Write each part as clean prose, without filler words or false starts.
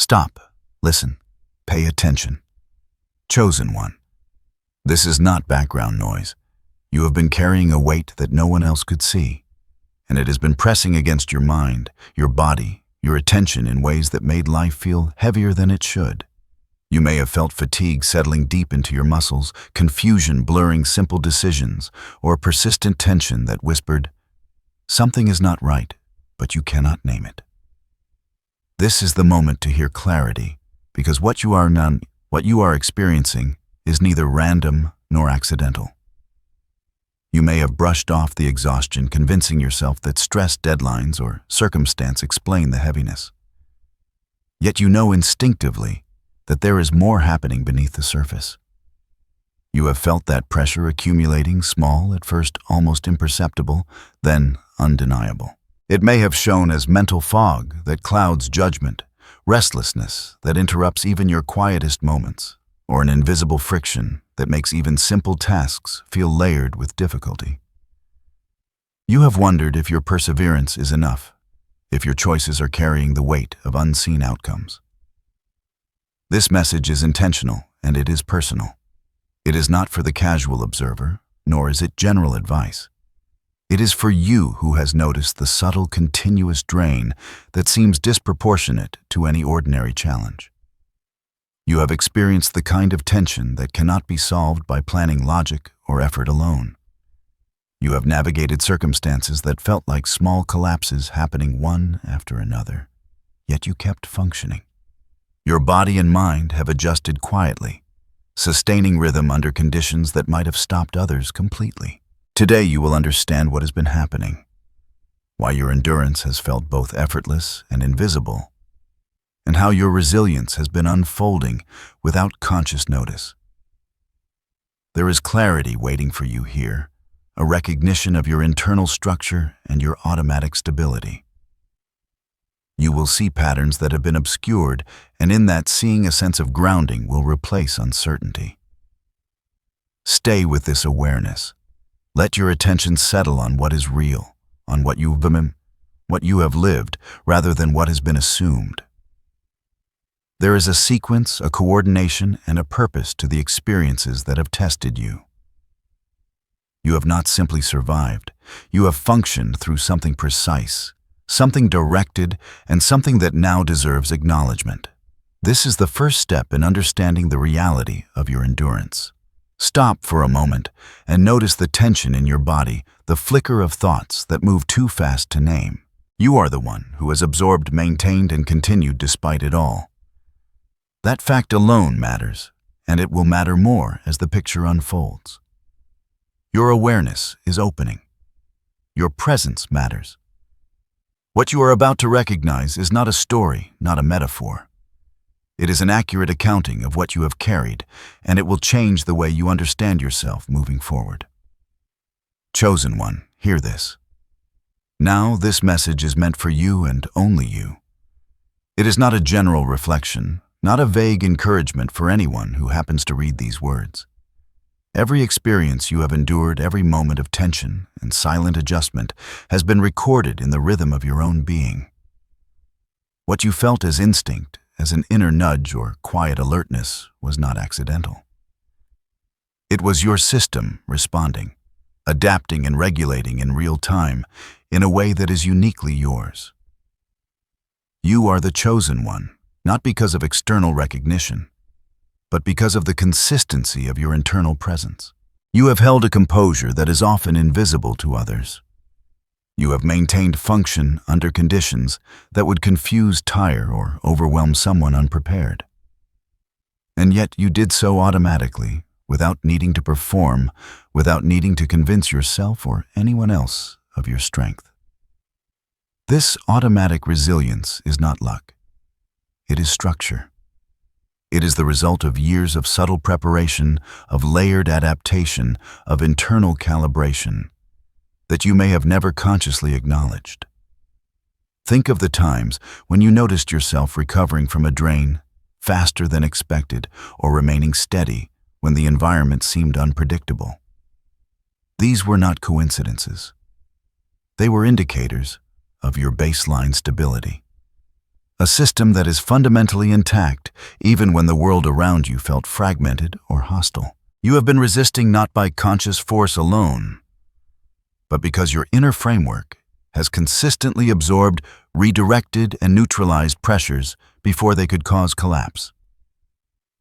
Stop, listen, pay attention. Chosen one. This is not background noise. You have been carrying a weight that no one else could see, and it has been pressing against your mind, your body, your attention in ways that made life feel heavier than it should. You may have felt fatigue settling deep into your muscles, confusion blurring simple decisions, or persistent tension that whispered, "Something is not right," but you cannot name it. This is the moment to hear clarity, because what you are experiencing is neither random nor accidental. You may have brushed off the exhaustion, convincing yourself that stress, deadlines, or circumstance explain the heaviness. Yet you know instinctively that there is more happening beneath the surface. You have felt that pressure accumulating, small, at first almost imperceptible, then undeniable. It may have shown as mental fog that clouds judgment, restlessness that interrupts even your quietest moments, or an invisible friction that makes even simple tasks feel layered with difficulty. You have wondered if your perseverance is enough, if your choices are carrying the weight of unseen outcomes. This message is intentional, and it is personal. It is not for the casual observer, nor is it general advice. It is for you who has noticed the subtle, continuous drain that seems disproportionate to any ordinary challenge. You have experienced the kind of tension that cannot be solved by planning logic or effort alone. You have navigated circumstances that felt like small collapses happening one after another, yet you kept functioning. Your body and mind have adjusted quietly, sustaining rhythm under conditions that might have stopped others completely. Today you will understand what has been happening, why your endurance has felt both effortless and invisible, and how your resilience has been unfolding without conscious notice. There is clarity waiting for you here, a recognition of your internal structure and your automatic stability. You will see patterns that have been obscured, and in that seeing a sense of grounding will replace uncertainty. Stay with this awareness. Let your attention settle on what is real, on what you have lived, rather than what has been assumed. There is a sequence, a coordination, and a purpose to the experiences that have tested you. You have not simply survived. You have functioned through something precise, something directed, and something that now deserves acknowledgement. This is the first step in understanding the reality of your endurance. Stop for a moment and notice the tension in your body, the flicker of thoughts that move too fast to name. You are the one who has absorbed, maintained, and continued despite it all. That fact alone matters, and it will matter more as the picture unfolds. Your awareness is opening. Your presence matters. What you are about to recognize is not a story, not a metaphor. It is an accurate accounting of what you have carried, and it will change the way you understand yourself moving forward. Chosen one, hear this. Now this message is meant for you and only you. It is not a general reflection, not a vague encouragement for anyone who happens to read these words. Every experience you have endured, every moment of tension and silent adjustment has been recorded in the rhythm of your own being. What you felt as instinct, as an inner nudge or quiet alertness, was not accidental. It was your system responding, adapting and regulating in real time in a way that is uniquely yours. You are the chosen one, not because of external recognition, but because of the consistency of your internal presence. You have held a composure that is often invisible to others. You have maintained function under conditions that would confuse, tire, or overwhelm someone unprepared. And yet you did so automatically, without needing to perform, without needing to convince yourself or anyone else of your strength. This automatic resilience is not luck. It is structure. It is the result of years of subtle preparation, of layered adaptation, of internal calibration that you may have never consciously acknowledged. Think of the times when you noticed yourself recovering from a drain faster than expected or remaining steady when the environment seemed unpredictable. These were not coincidences. They were indicators of your baseline stability. a system that is fundamentally intact even when the world around you felt fragmented or hostile. You have been resisting not by conscious force alone, but because your inner framework has consistently absorbed, redirected, and neutralized pressures before they could cause collapse.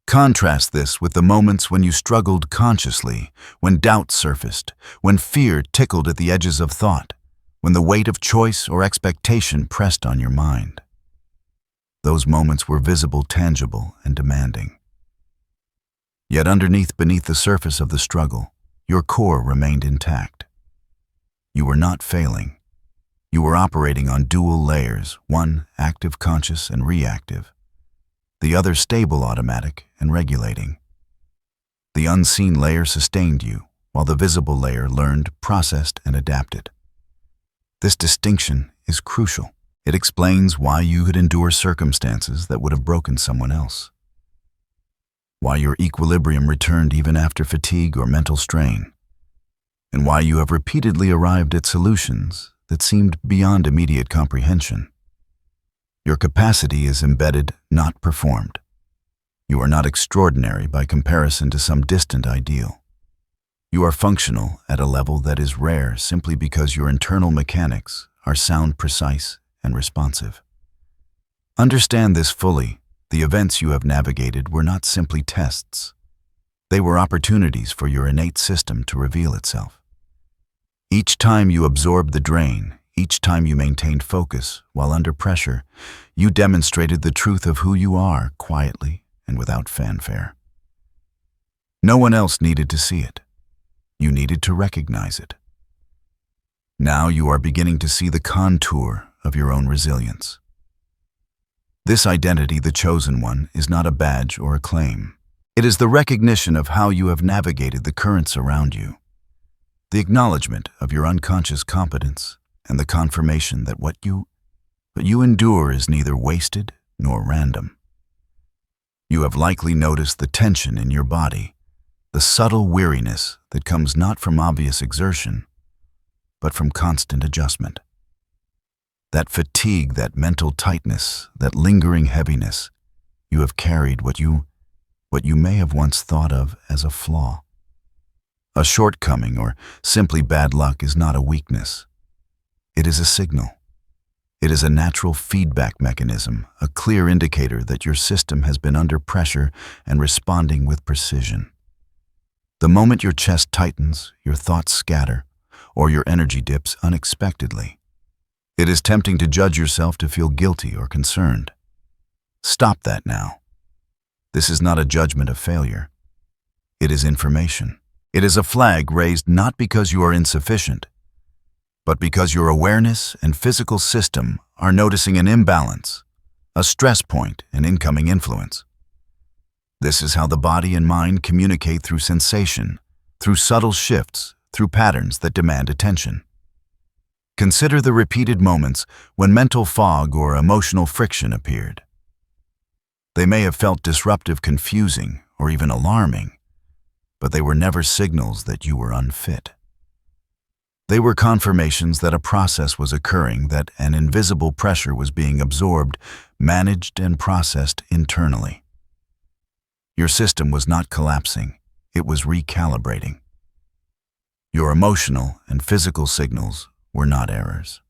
Contrast this with the moments when you struggled consciously, when doubt surfaced, when fear tickled at the edges of thought, when the weight of choice or expectation pressed on your mind. Those moments were visible, tangible, and demanding. Yet beneath the surface of the struggle, your core remained intact. You were not failing. You were operating on dual layers, one active, conscious, and reactive, the other stable, automatic, and regulating. The unseen layer sustained you, while the visible layer learned, processed, and adapted. This distinction is crucial. It explains why you could endure circumstances that would have broken someone else, why your equilibrium returned even after fatigue or mental strain, and why you have repeatedly arrived at solutions that seemed beyond immediate comprehension. Your capacity is embedded, not performed. You are not extraordinary by comparison to some distant ideal. You are functional at a level that is rare simply because your internal mechanics are sound, precise, and responsive. Understand this fully. The events you have navigated were not simply tests. They were opportunities for your innate system to reveal itself. Each time you absorbed the drain, each time you maintained focus while under pressure, you demonstrated the truth of who you are quietly and without fanfare. No one else needed to see it. You needed to recognize it. Now you are beginning to see the contour of your own resilience. This identity, the chosen one, is not a badge or a claim. It is the recognition of how you have navigated the currents around you, the acknowledgement of your unconscious competence, and the confirmation that what you endure is neither wasted nor random. You have likely noticed the tension in your body, the subtle weariness that comes not from obvious exertion, but from constant adjustment. That fatigue, that mental tightness, that lingering heaviness, you have carried what you may have once thought of as a flaw. A shortcoming or simply bad luck is not a weakness. It is a signal. It is a natural feedback mechanism, a clear indicator that your system has been under pressure and responding with precision. The moment your chest tightens, your thoughts scatter, or your energy dips unexpectedly, it is tempting to judge yourself, to feel guilty or concerned. Stop that now. This is not a judgment of failure. It is information. It is a flag raised not because you are insufficient, but because your awareness and physical system are noticing an imbalance, a stress point, an incoming influence. This is how the body and mind communicate, through sensation, through subtle shifts, through patterns that demand attention. Consider the repeated moments when mental fog or emotional friction appeared. They may have felt disruptive, confusing, or even alarming, but they were never signals that you were unfit. They were confirmations that a process was occurring, that an invisible pressure was being absorbed, managed, and processed internally. Your system was not collapsing, it was recalibrating. Your emotional and physical signals were not errors.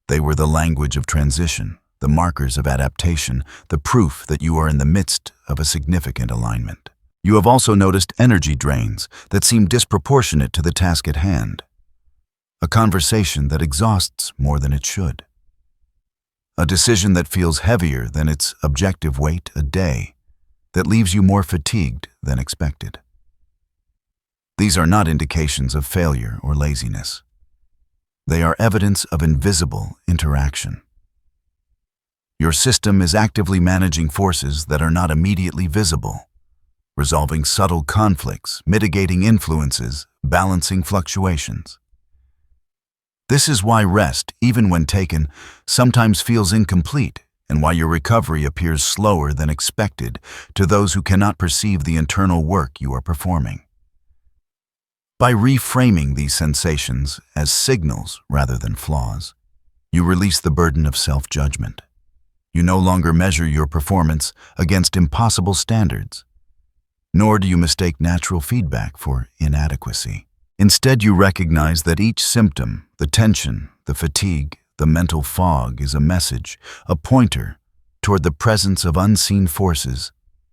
They were the language of transition, the markers of adaptation, the proof that you are in the midst of a significant alignment. You have also noticed energy drains that seem disproportionate to the task at hand. A conversation that exhausts more than it should. A decision that feels heavier than its objective weight, a day that leaves you more fatigued than expected. These are not indications of failure or laziness. They are evidence of invisible interaction. Your system is actively managing forces that are not immediately visible, resolving subtle conflicts, mitigating influences, balancing fluctuations. This is why rest, even when taken, sometimes feels incomplete, and why your recovery appears slower than expected to those who cannot perceive the internal work you are performing. By reframing these sensations as signals rather than flaws, you release the burden of self-judgment. You no longer measure your performance against impossible standards, nor do you mistake natural feedback for inadequacy. Instead, you recognize that each symptom, the tension, the fatigue, the mental fog, is a message, a pointer toward the presence of unseen forces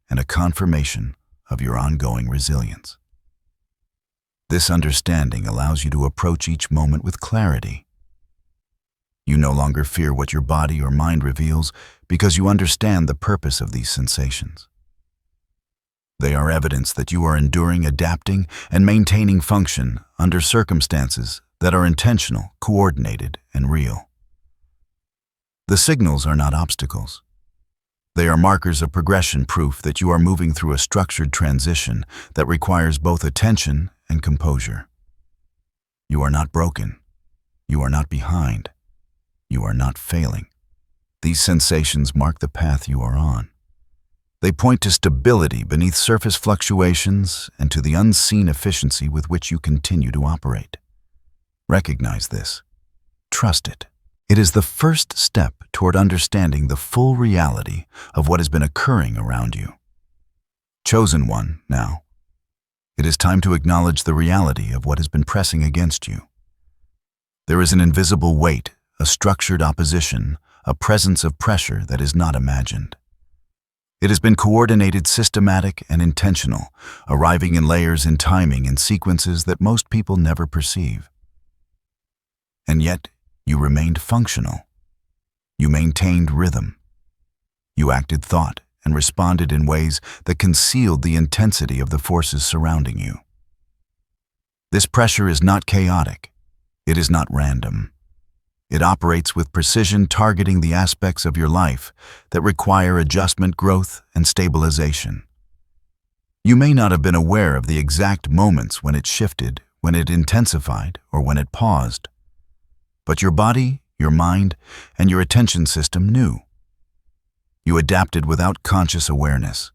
and a confirmation of your ongoing resilience. This understanding allows you to approach each moment with clarity. You no longer fear what your body or mind reveals because you understand the purpose of these sensations. They are evidence that you are enduring, adapting, and maintaining function under circumstances that are intentional, coordinated, and real. The signals are not obstacles. They are markers of progression, proof that you are moving through a structured transition that requires both attention and composure. You are not broken. You are not behind. You are not failing. These sensations mark the path you are on. They point to stability beneath surface fluctuations and to the unseen efficiency with which you continue to operate. Recognize this. Trust it. It is the first step toward understanding the full reality of what has been occurring around you. Chosen one, now. It is time to acknowledge the reality of what has been pressing against you. There is an invisible weight, a structured opposition, a presence of pressure that is not imagined. It has been coordinated, systematic, and intentional, arriving in layers in timing and sequences that most people never perceive. And yet, you remained functional. You maintained rhythm. You acted thought and responded in ways that concealed the intensity of the forces surrounding you. This pressure is not chaotic. It is not random. It operates with precision, targeting the aspects of your life that require adjustment, growth, and stabilization. You may not have been aware of the exact moments when it shifted, when it intensified, or when it paused. But your body, your mind, and your attention system knew. You adapted without conscious awareness.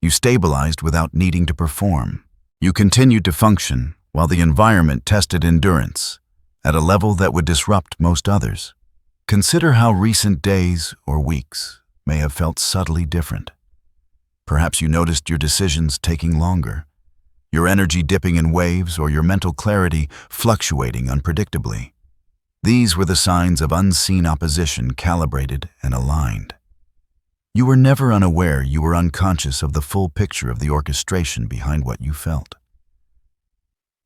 You stabilized without needing to perform. You continued to function while the environment tested endurance at a level that would disrupt most others. Consider how recent days or weeks may have felt subtly different. Perhaps you noticed your decisions taking longer, your energy dipping in waves, or your mental clarity fluctuating unpredictably. These were the signs of unseen opposition, calibrated and aligned. You were never unaware, you were unconscious of the full picture of the orchestration behind what you felt.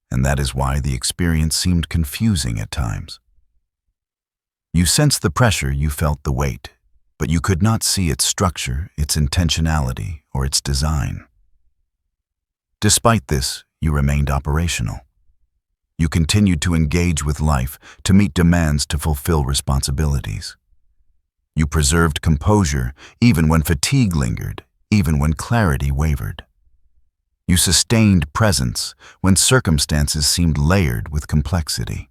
And that is why the experience seemed confusing at times. You sensed the pressure, you felt the weight, but you could not see its structure, its intentionality, or its design. Despite this, you remained operational. You continued to engage with life, to meet demands, to fulfill responsibilities. You preserved composure even when fatigue lingered, even when clarity wavered. You sustained presence when circumstances seemed layered with complexity.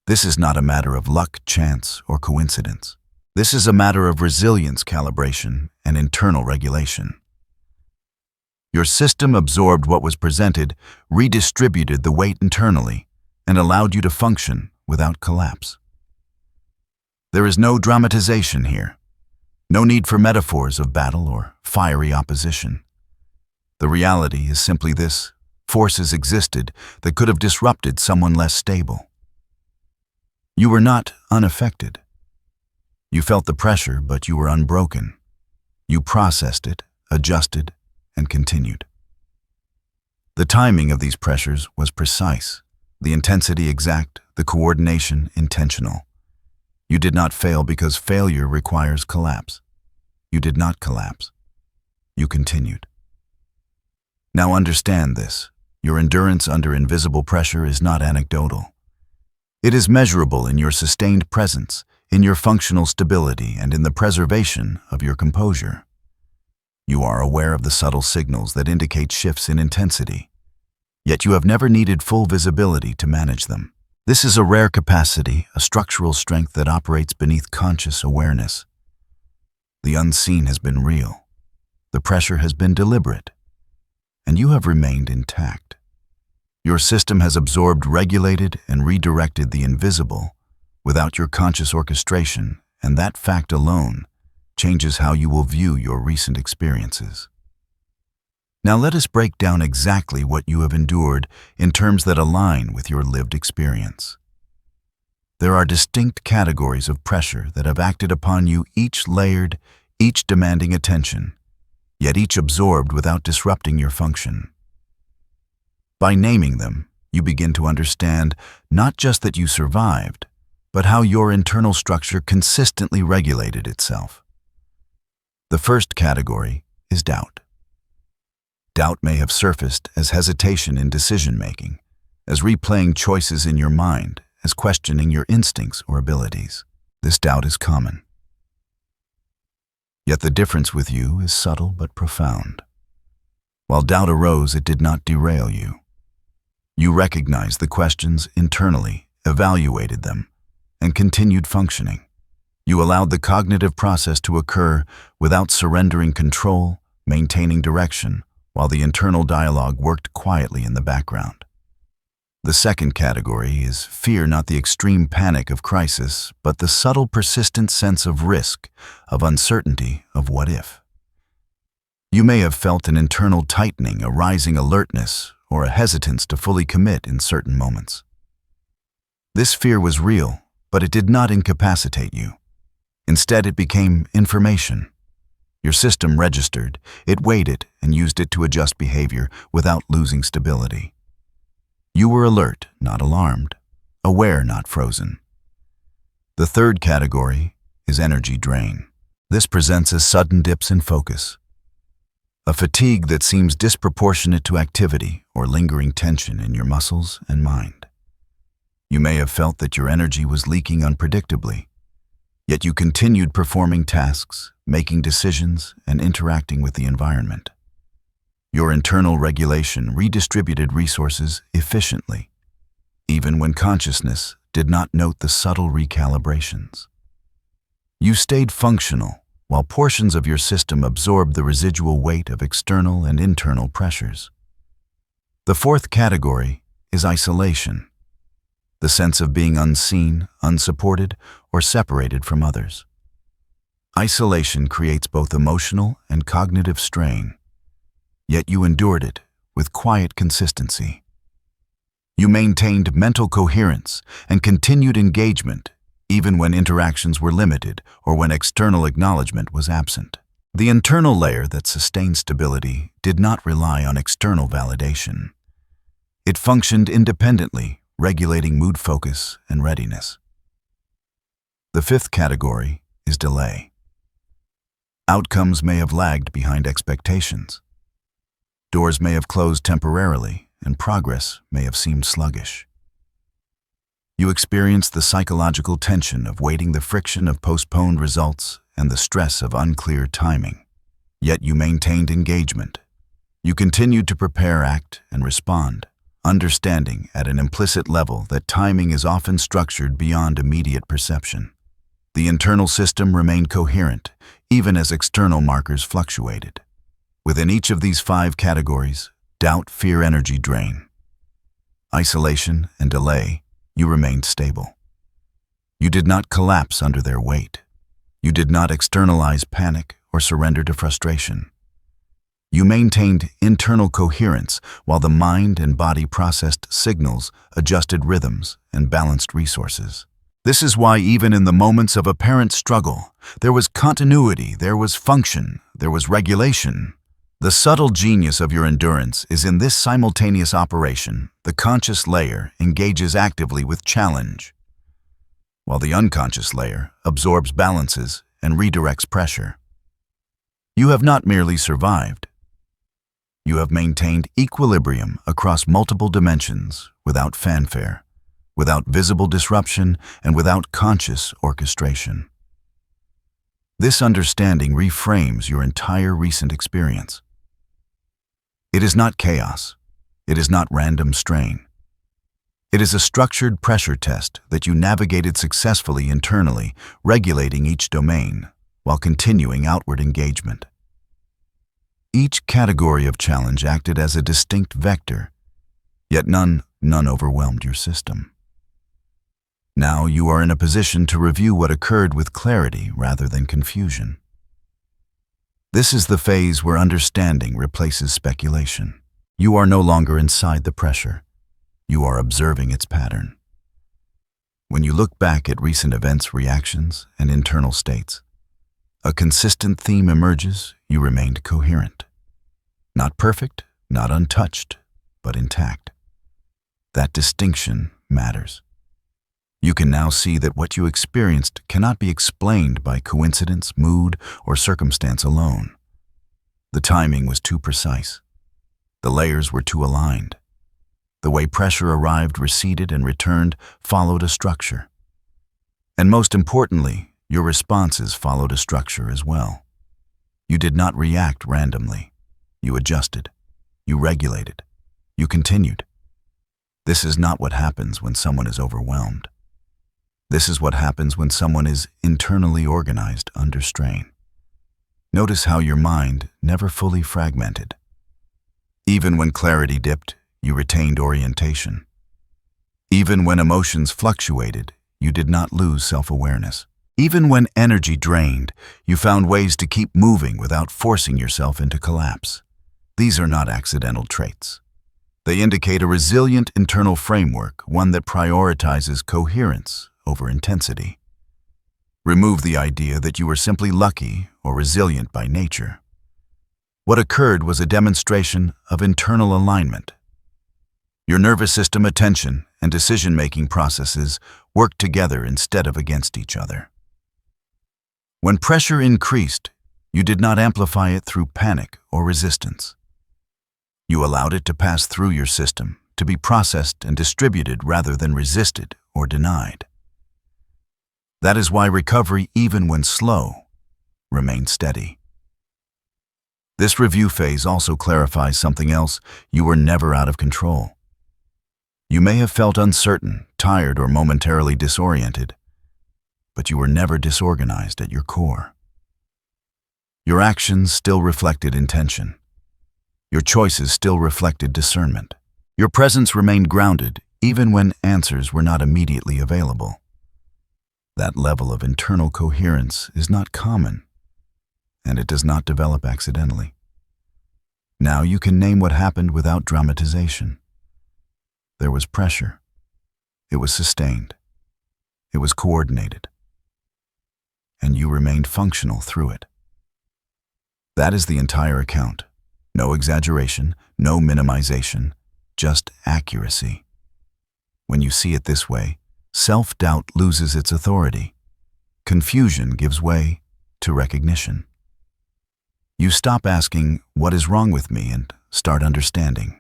This is not a matter of luck, chance, or coincidence. This is a matter of resilience, calibration, and internal regulation. Your system absorbed what was presented, redistributed the weight internally, and allowed you to function without collapse. There is no dramatization here, no need for metaphors of battle or fiery opposition. The reality is simply this: forces existed that could have disrupted someone less stable. You were not unaffected. You felt the pressure, but you were unbroken. You processed it, adjusted, and continued. The timing of these pressures was precise, the intensity exact, the coordination intentional. You did not fail because failure requires collapse. You did not collapse. You continued. Now understand this: your endurance under invisible pressure is not anecdotal. It is measurable in your sustained presence, in your functional stability, and in the preservation of your composure. You are aware of the subtle signals that indicate shifts in intensity, yet you have never needed full visibility to manage them. This is a rare capacity, a structural strength that operates beneath conscious awareness. The unseen has been real. The pressure has been deliberate, and you have remained intact. Your system has absorbed, regulated, and redirected the invisible without your conscious orchestration, and that fact alone changes how you will view your recent experiences. Now let us break down exactly what you have endured in terms that align with your lived experience. There are distinct categories of pressure that have acted upon you, each layered, each demanding attention, yet each absorbed without disrupting your function. By naming them, you begin to understand not just that you survived, but how your internal structure consistently regulated itself. The first category is doubt. Doubt may have surfaced as hesitation in decision-making, as replaying choices in your mind, as questioning your instincts or abilities. This doubt is common. Yet the difference with you is subtle but profound. While doubt arose, it did not derail you. You recognized the questions internally, evaluated them, and continued functioning. You allowed the cognitive process to occur without surrendering control, maintaining direction, while the internal dialogue worked quietly in the background. The second category is fear, not the extreme panic of crisis, but the subtle, persistent sense of risk, of uncertainty, of what if. You may have felt an internal tightening, a rising alertness, or a hesitance to fully commit in certain moments. This fear was real, but it did not incapacitate you. Instead, it became information. Your system registered, it weighed it, and used it to adjust behavior without losing stability. You were alert, not alarmed, aware, not frozen. The third category is energy drain. This presents as sudden dips in focus, a fatigue that seems disproportionate to activity or lingering tension in your muscles and mind. You may have felt that your energy was leaking unpredictably, yet you continued performing tasks, making decisions, and interacting with the environment. Your internal regulation redistributed resources efficiently, even when consciousness did not note the subtle recalibrations. You stayed functional while portions of your system absorbed the residual weight of external and internal pressures. The fourth category is isolation, the sense of being unseen, unsupported, or separated from others. Isolation creates both emotional and cognitive strain, yet you endured it with quiet consistency. You maintained mental coherence and continued engagement even when interactions were limited or when external acknowledgement was absent. The internal layer that sustained stability did not rely on external validation. It functioned independently, regulating mood, focus, and readiness. The fifth category is delay. Outcomes may have lagged behind expectations. Doors may have closed temporarily, and progress may have seemed sluggish. You experienced the psychological tension of waiting, the friction of postponed results, and the stress of unclear timing. Yet you maintained engagement. You continued to prepare, act, and respond, understanding at an implicit level that timing is often structured beyond immediate perception. The internal system remained coherent, even as external markers fluctuated. Within each of these 5 categories, doubt, fear, energy drain, isolation, and delay, you remained stable. You did not collapse under their weight. You did not externalize panic or surrender to frustration. You maintained internal coherence while the mind and body processed signals, adjusted rhythms, and balanced resources. This is why even in the moments of apparent struggle, there was continuity, there was function, there was regulation. The subtle genius of your endurance is in this simultaneous operation. The conscious layer engages actively with challenge, while the unconscious layer absorbs, balances, and redirects pressure. You have not merely survived. You have maintained equilibrium across multiple dimensions without fanfare, without visible disruption, and without conscious orchestration. This understanding reframes your entire recent experience. It is not chaos. It is not random strain. It is a structured pressure test that you navigated successfully internally, regulating each domain while continuing outward engagement. Each category of challenge acted as a distinct vector, yet none overwhelmed your system. Now you are in a position to review what occurred with clarity rather than confusion. This is the phase where understanding replaces speculation. You are no longer inside the pressure. You are observing its pattern. When you look back at recent events, reactions, and internal states, a consistent theme emerges: you remained coherent. Not perfect, not untouched, but intact. That distinction matters. You can now see that what you experienced cannot be explained by coincidence, mood, or circumstance alone. The timing was too precise. The layers were too aligned. The way pressure arrived, receded, and returned followed a structure. And most importantly, your responses followed a structure as well. You did not react randomly. You adjusted. You regulated. You continued. This is not what happens when someone is overwhelmed. This is what happens when someone is internally organized under strain. Notice how your mind never fully fragmented. Even when clarity dipped, you retained orientation. Even when emotions fluctuated, you did not lose self-awareness. Even when energy drained, you found ways to keep moving without forcing yourself into collapse. These are not accidental traits. They indicate a resilient internal framework, one that prioritizes coherence over intensity. Remove the idea that you were simply lucky or resilient by nature. What occurred was a demonstration of internal alignment. Your nervous system, attention, and decision-making processes worked together instead of against each other. When pressure increased, you did not amplify it through panic or resistance. You allowed it to pass through your system, to be processed and distributed rather than resisted or denied. That is why recovery, even when slow, remained steady. This review phase also clarifies something else: you were never out of control. You may have felt uncertain, tired, or momentarily disoriented, but you were never disorganized at your core. Your actions still reflected intention. Your choices still reflected discernment. Your presence remained grounded, even when answers were not immediately available. That level of internal coherence is not common, and it does not develop accidentally. Now you can name what happened without dramatization. There was pressure. It was sustained. It was coordinated. And you remained functional through it. That is the entire account. No exaggeration, no minimization, just accuracy. When you see it this way, self-doubt loses its authority. Confusion gives way to recognition. You stop asking, "What is wrong with me?" and start understanding.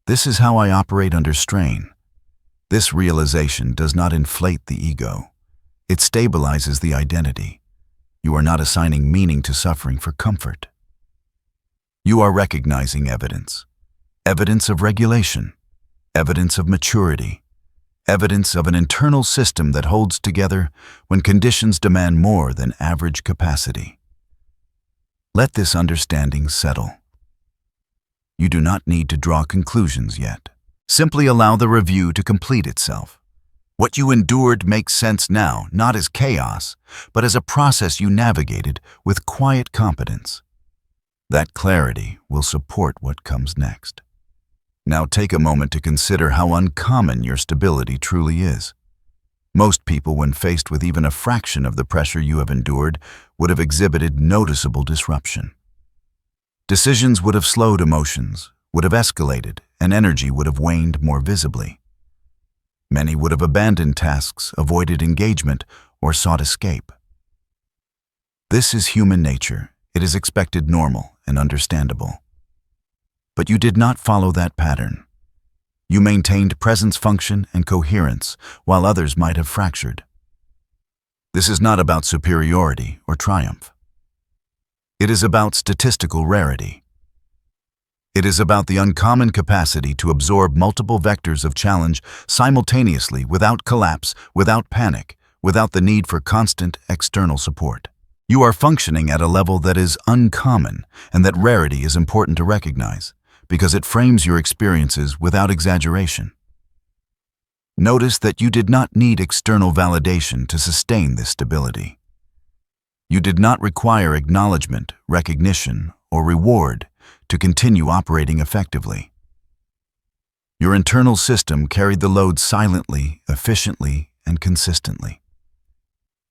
This is how I operate under strain. This realization does not inflate the ego. It stabilizes the identity. You are not assigning meaning to suffering for comfort. You are recognizing evidence. Evidence of regulation. Evidence of maturity. Evidence of an internal system that holds together when conditions demand more than average capacity. Let this understanding settle. You do not need to draw conclusions yet. Simply allow the review to complete itself. What you endured makes sense now, not as chaos, but as a process you navigated with quiet competence. That clarity will support what comes next. Now take a moment to consider how uncommon your stability truly is. Most people, when faced with even a fraction of the pressure you have endured, would have exhibited noticeable disruption. Decisions would have slowed, emotions would have escalated, and energy would have waned more visibly. Many would have abandoned tasks, avoided engagement, or sought escape. This is human nature. It is expected, normal, and understandable. But you did not follow that pattern. You maintained presence, function, and coherence, while others might have fractured. This is not about superiority or triumph. It is about statistical rarity. It is about the uncommon capacity to absorb multiple vectors of challenge simultaneously, without collapse, without panic, without the need for constant external support. You are functioning at a level that is uncommon, and that rarity is important to recognize, because it frames your experiences without exaggeration. Notice that you did not need external validation to sustain this stability. You did not require acknowledgement, recognition, or reward to continue operating effectively. Your internal system carried the load silently, efficiently, and consistently.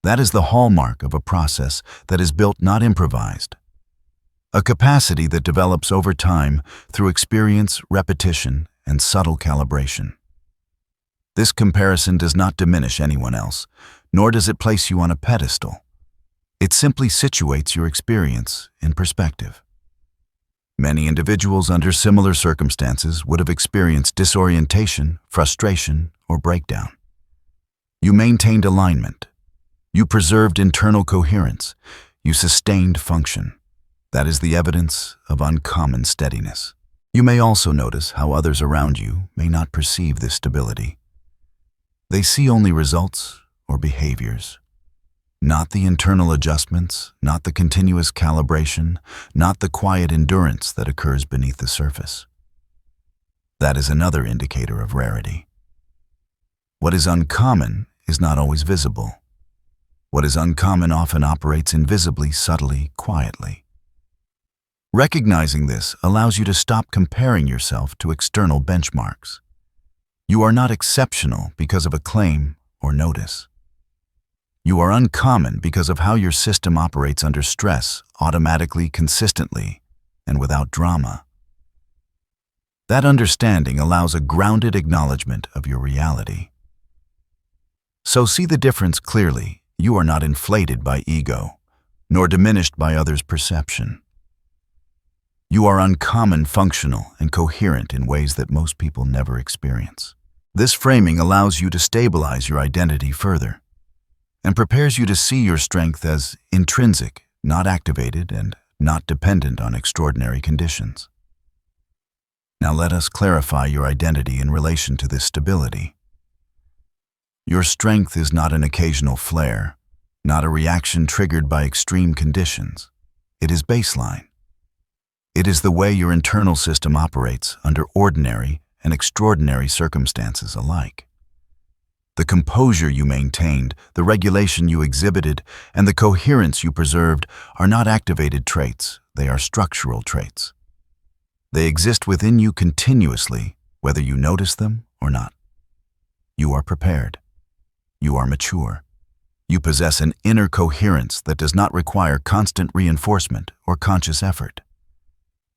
That is the hallmark of a process that is built, not improvised. A capacity that develops over time through experience, repetition, and subtle calibration. This comparison does not diminish anyone else, nor does it place you on a pedestal. It simply situates your experience in perspective. Many individuals under similar circumstances would have experienced disorientation, frustration, or breakdown. You maintained alignment. You preserved internal coherence. You sustained function. That is the evidence of uncommon steadiness. You may also notice how others around you may not perceive this stability. They see only results or behaviors, not the internal adjustments, not the continuous calibration, not the quiet endurance that occurs beneath the surface. That is another indicator of rarity. What is uncommon is not always visible. What is uncommon often operates invisibly, subtly, quietly. Recognizing this allows you to stop comparing yourself to external benchmarks. You are not exceptional because of a claim or notice. You are uncommon because of how your system operates under stress, automatically, consistently, and without drama. That understanding allows a grounded acknowledgement of your reality. So see the difference clearly. You are not inflated by ego, nor diminished by others' perception. You are uncommon, functional, and coherent in ways that most people never experience. This framing allows you to stabilize your identity further and prepares you to see your strength as intrinsic, not activated, and not dependent on extraordinary conditions. Now let us clarify your identity in relation to this stability. Your strength is not an occasional flare, not a reaction triggered by extreme conditions. It is baseline. It is the way your internal system operates under ordinary and extraordinary circumstances alike. The composure you maintained, the regulation you exhibited, and the coherence you preserved are not activated traits, they are structural traits. They exist within you continuously, whether you notice them or not. You are prepared. You are mature. You possess an inner coherence that does not require constant reinforcement or conscious effort.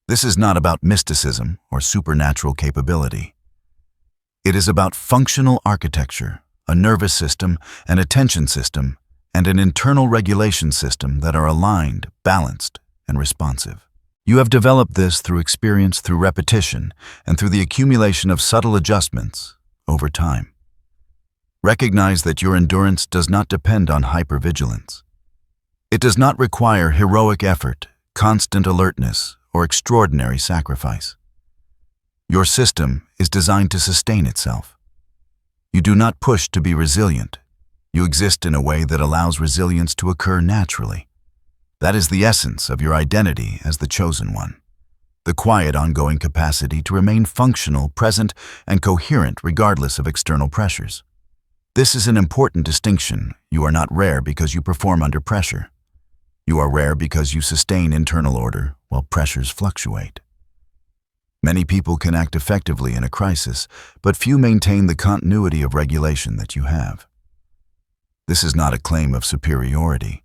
This is not about mysticism or supernatural capability. It is about functional architecture, a nervous system, an attention system, and an internal regulation system that are aligned, balanced, and responsive. You have developed this through experience, through repetition, and through the accumulation of subtle adjustments over time. Recognize that your endurance does not depend on hypervigilance. It does not require heroic effort, constant alertness, or extraordinary sacrifice. Your system is designed to sustain itself. You do not push to be resilient. You exist in a way that allows resilience to occur naturally. That is the essence of your identity as the chosen one. The quiet, ongoing capacity to remain functional, present, and coherent regardless of external pressures. This is an important distinction. You are not rare because you perform under pressure. You are rare because you sustain internal order while pressures fluctuate. Many people can act effectively in a crisis, but few maintain the continuity of regulation that you have. This is not a claim of superiority.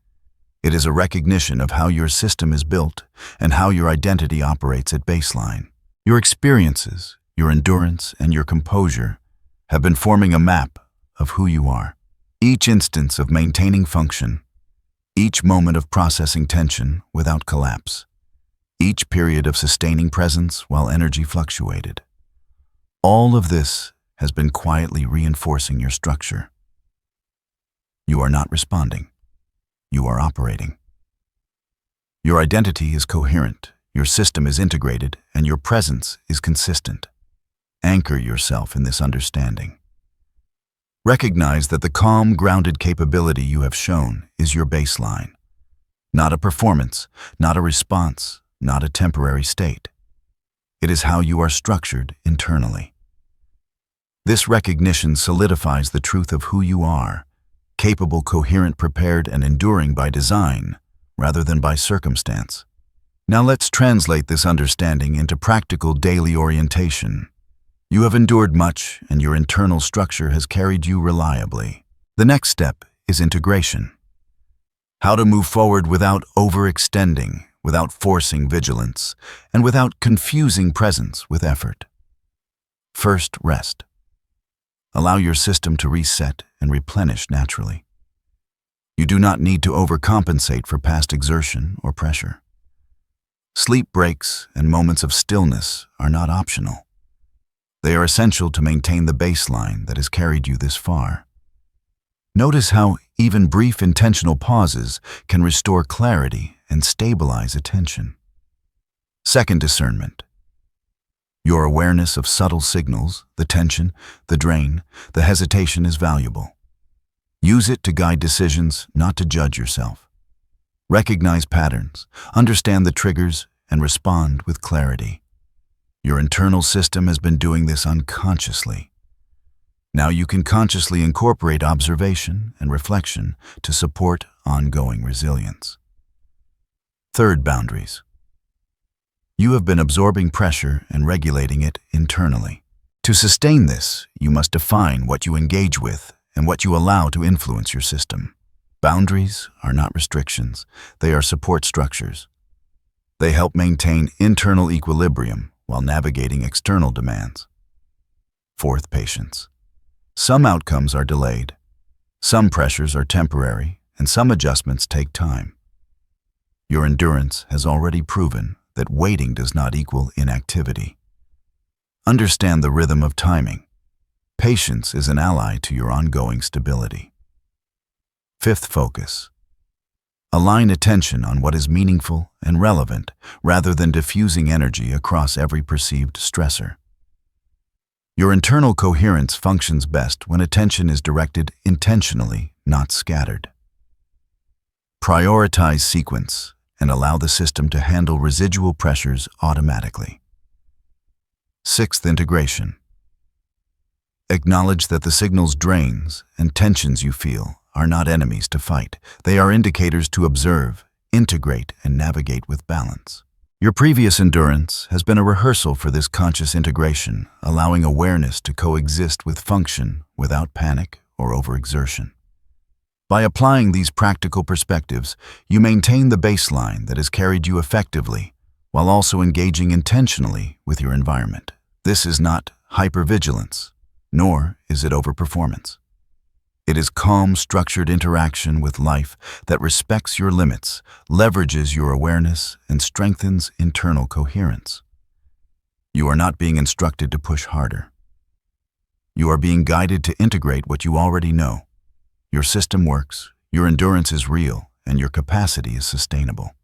It is a recognition of how your system is built and how your identity operates at baseline. Your experiences, your endurance, and your composure have been forming a map of who you are. Each instance of maintaining function, each moment of processing tension without collapse, each period of sustaining presence while energy fluctuated. All of this has been quietly reinforcing your structure. You are not responding. You are operating. Your identity is coherent, your system is integrated, and your presence is consistent. Anchor yourself in this understanding. Recognize that the calm, grounded capability you have shown is your baseline. Not a performance, not a response, not a temporary state. It is how you are structured internally. This recognition solidifies the truth of who you are, capable, coherent, prepared, and enduring by design, rather than by circumstance. Now let's translate this understanding into practical daily orientation. You have endured much, and your internal structure has carried you reliably. The next step is integration. How to move forward without overextending, without forcing vigilance, and without confusing presence with effort. First, rest. Allow your system to reset and replenish naturally. You do not need to overcompensate for past exertion or pressure. Sleep breaks and moments of stillness are not optional. They are essential to maintain the baseline that has carried you this far. Notice how even brief intentional pauses can restore clarity and stabilize attention. Second, discernment. Your awareness of subtle signals, the tension, the drain, the hesitation is valuable. Use it to guide decisions, not to judge yourself. Recognize patterns, understand the triggers, and respond with clarity. Your internal system has been doing this unconsciously. Now you can consciously incorporate observation and reflection to support ongoing resilience. Third, boundaries. You have been absorbing pressure and regulating it internally. To sustain this, you must define what you engage with and what you allow to influence your system. Boundaries are not restrictions, they are support structures. They help maintain internal equilibrium while navigating external demands. Fourth, patience. Some outcomes are delayed, some pressures are temporary, and some adjustments take time. Your endurance has already proven that waiting does not equal inactivity. Understand the rhythm of timing. Patience is an ally to your ongoing stability. Fifth, focus. Align attention on what is meaningful and relevant rather than diffusing energy across every perceived stressor. Your internal coherence functions best when attention is directed intentionally, not scattered. Prioritize sequence and allow the system to handle residual pressures automatically. Sixth, integration. Acknowledge that the signals, drains, and tensions you feel are not enemies to fight. They are indicators to observe, integrate, and navigate with balance. Your previous endurance has been a rehearsal for this conscious integration, allowing awareness to coexist with function without panic or overexertion. By applying these practical perspectives, you maintain the baseline that has carried you effectively, while also engaging intentionally with your environment. This is not hypervigilance, nor is it overperformance. It is calm, structured interaction with life that respects your limits, leverages your awareness, and strengthens internal coherence. You are not being instructed to push harder. You are being guided to integrate what you already know. Your system works, your endurance is real, and your capacity is sustainable.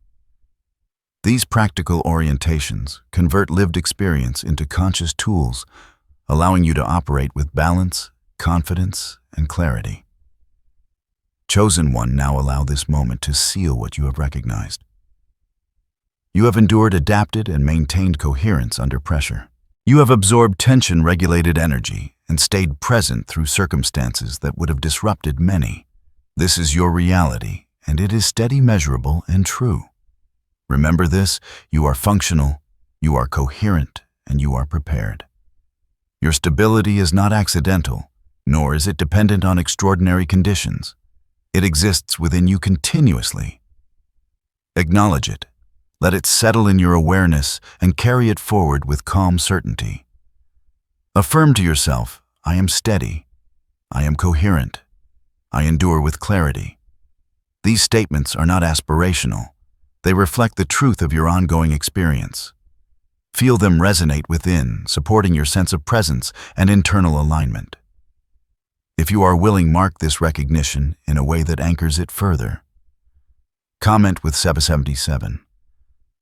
These practical orientations convert lived experience into conscious tools, allowing you to operate with balance, confidence, and clarity. Chosen one, now allow this moment to seal what you have recognized. You have endured, adapted, and maintained coherence under pressure. You have absorbed tension-regulated energy and stayed present through circumstances that would have disrupted many. This is your reality, and it is steady, measurable, and true. Remember this: you are functional, you are coherent, and you are prepared. Your stability is not accidental, nor is it dependent on extraordinary conditions. It exists within you continuously. Acknowledge it. Let it settle in your awareness and carry it forward with calm certainty. Affirm to yourself, I am steady, I am coherent, I endure with clarity. These statements are not aspirational. They reflect the truth of your ongoing experience. Feel them resonate within, supporting your sense of presence and internal alignment. If you are willing, mark this recognition in a way that anchors it further. Comment with 777.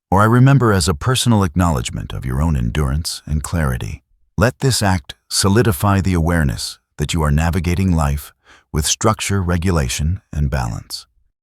Or I remember as a personal acknowledgement of your own endurance and clarity. Let this act solidify the awareness that you are navigating life with structure, regulation, and balance.